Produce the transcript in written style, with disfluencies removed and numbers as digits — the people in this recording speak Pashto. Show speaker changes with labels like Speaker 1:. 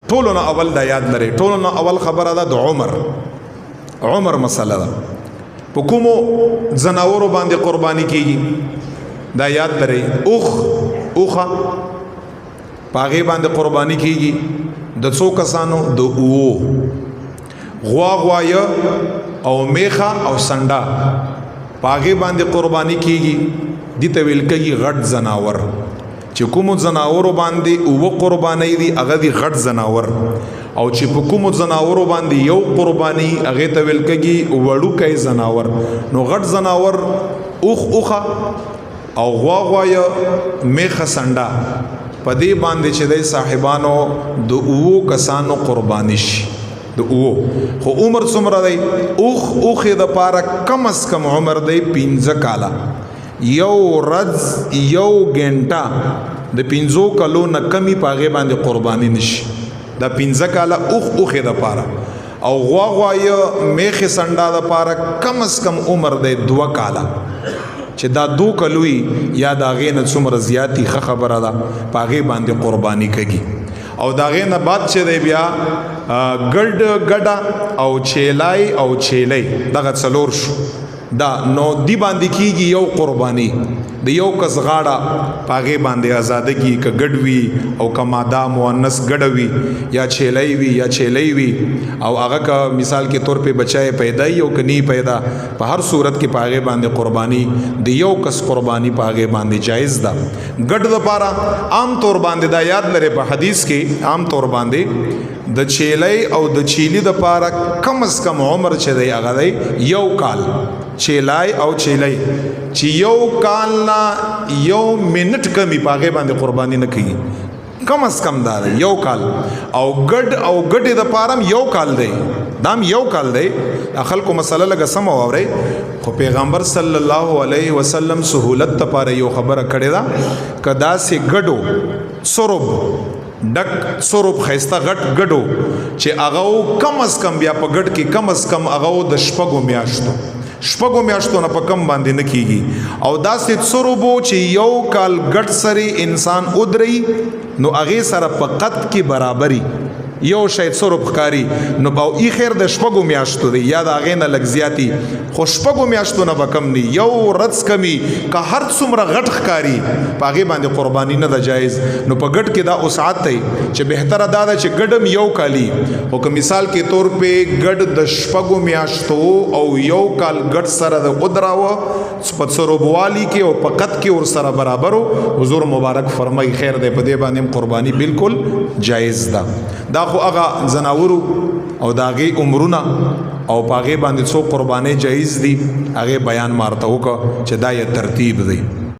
Speaker 1: ټولو نه اول دا یاد لري، ټولو نه اول خبره ده د عمر مسله ده. په کومو ځناورو باندې قرباني کیږي دا یاد لري. اوخه په هغې باندې قرباني کیږي د څو کسانو؟ د اوو. غوايه او میخه او سنډا په هغې باندې قرباني کیږي. دې ته ویل کېږي غټ ځناور. چې کومو ځناورو باندې اوه قربانۍ دي هغه دي غټ ځناور، او چې په کومو ځناورو باندې یو قرباني هغې ته ویل کېږي وړوکی ځناور. نو غټ ځناور اوخه او غوايه میخه سنډا په دې باندې چې دی صاحبانو د اوو کسانو قرباني شي. د اوو خو عمر څومره دی؟ اوخې د پاره کم از کم عمر دی 15 کاله. یو ورځ یو ګنټه د 15 کالو نه کمی په هغې باندې قرباني نشي. دا 15 کاله اوخې د پاره. او غوايه میخې سنډا د پاره کم از کم عمر دی 2 کاله. چې دا 2 کلوي یا دا غې نه څومره زیاتی ښه خبره ده په هغې باندې قرباني کوي. او دا غې نه بعد چې دی بیا ګډه او چیلای او چیلۍ دغه څلور شو. دا نو دی باندې کیږي یو قرباني د یو کس غاړه په هغې باندې آزاده کیږي، که ګډ وي او که ماده مؤنث ګډه وي یا چیلۍ وي یا چیلۍ وي، او هغه که مثال کې طور په بچای پیدا وي او که نی پیدا، په هر صورت کې په هغې باندې قرباني د یو کس قرباني په هغې باندې جایز ده. ګډ دپاره عام طور باندې دا یاد لري په حدیث کې عام طور باندې د چیلۍ او د چیلي دپاره کم از کم عمر چې دی هغه دی 1 کال. چیلای او چیلۍ چې 1 کال نه 1 منټ کمی په هغې باندې قرباني نه کوي، کم از کم دا دی 1 کال. او ګډې دپاره هم 1 کال دی، دا هم 1 کال دی. خلکو مسله لږه سمه واورئ. خو پیغمبر صلی الله علیه وسلم سهولت دپاره یو خبره کړې ده، که داسې ګډو سرب ډک سرب ښایسته غټ ګډو چې هغه کم از کم بیا په ګډ کې کم از کم هغه د 6 میاشتو نه په کم باندې نه کیږي. او داسې سربو چې 1 کال ګډ سره انسان ودري نو هغې سره په قد کې برابري یو شاید سرب ښکاري نو او ای خیر د 6 میاشتو دی یا د هغې نه لږ زیاتي، خو 6 میاشتو نه به کم ني. یو ورځ کمی که هر څومره غټ ښکاري په هغې باندې قرباني نه ده جایز. نو په ګډ کې دا وسعت دی چې بهتره دا ده چې ګډ هم 1 کالي، خو که مثال کې طور په ګډ د 6 میاشتو او 1 کال ګډ سره د ودراوه په سربوالي کې او په قد کې ورسره برابرو، حضور مبارک فرمایي خیر دی په دې باندې قرباني بالکل جایز ده. دا خو هغه ځناورو او د هغې عمرونه او په هغې باندې څو قربانۍ جایز دي هغې بیان مارته وکړه چې دا یې ترتیب دی.